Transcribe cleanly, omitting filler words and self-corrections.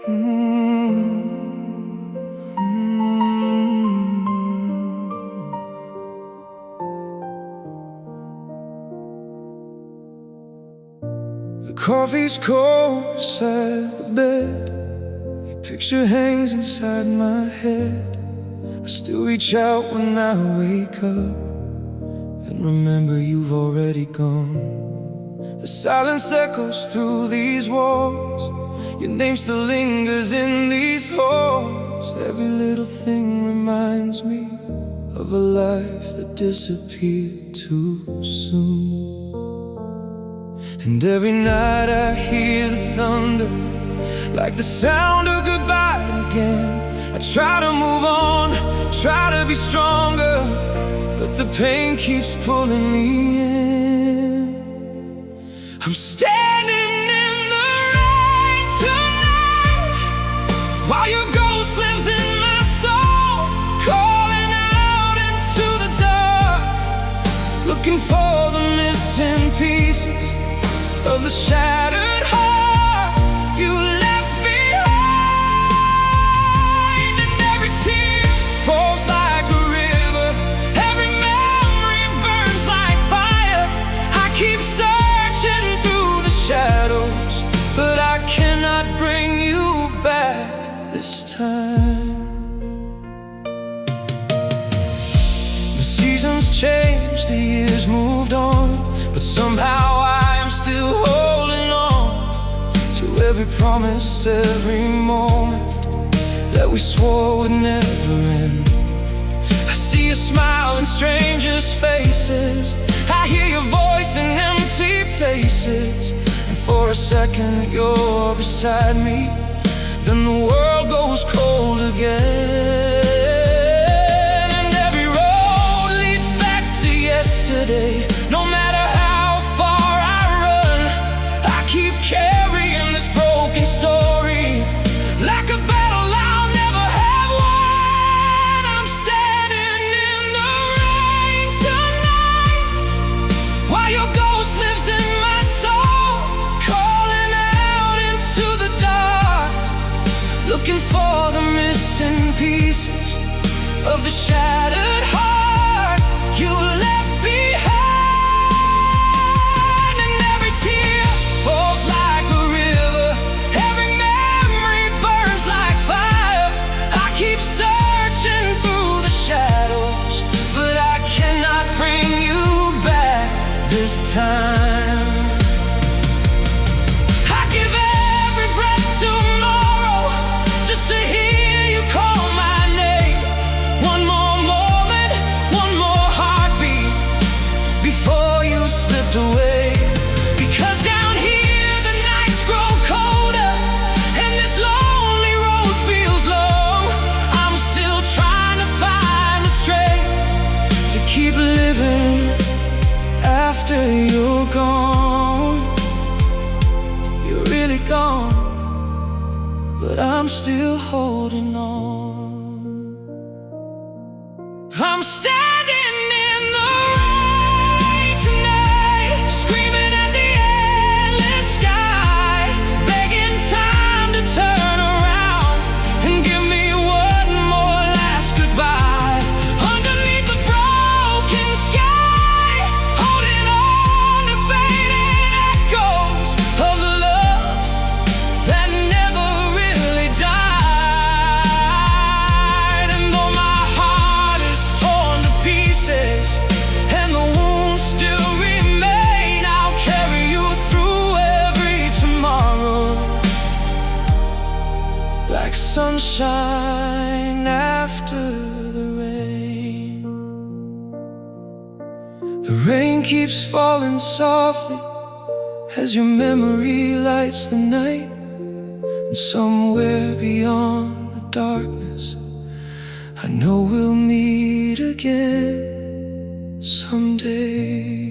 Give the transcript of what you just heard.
The coffee's cold beside the bed. Your picture hangs inside my head. I still reach out when I wake up and remember you've already gone. The silence echoes through these walls. Your name still lingers in these halls. Every little thing reminds me of a life that disappeared too soon. And every night I hear the thunder, like the sound of goodbye again. I try to move on, try to be stronger, but the pain keeps pulling me in. I'm standing in the rain tonight, while your ghost lives in my soul, calling out into the dark, looking for the missing pieces of the shattered heart you left behind. And every tear falls like a river, every memory burns like fire. I keep searching through the shadows, but I cannot bring you back this time. The seasons changed, the years moved on, but somehow I am still holding on to every promise, every moment that we swore would never end. I see a smile in strangers' faces, I hear your voice in empty places, and for a second you're beside me, then the world goes cold again. And every road leads back to yesterday. No matter how far I run, I keep carrying this broken story, like a battle I'll never have won. I'm standing in the rain tonight, while your ghost lives in my soul, calling out into the dark, looking for the missing pieces of the shattered heart you left behind. This time I give every breath tomorrow just to hear you call my name. One more moment, one more heartbeat before you slipped away. Because down here the nights grow colder and this lonely road feels long. I'm still trying to find the strength to keep living after you're gone. You're really gone, but I'm still holding on. I'm standing in the rain tonight, screaming at the endless sky, begging time to turn around and give me one more last goodbye. Underneath the broken sky, holding on to fading echoes of the love that never really died. And though my heart is torn to pieces and the wounds still remain, I'll carry you through every tomorrow, like sunshine after the rain. The rain keeps falling softly as your memory lights the night, and somewhere beyond the darkness I know we'll meet again someday.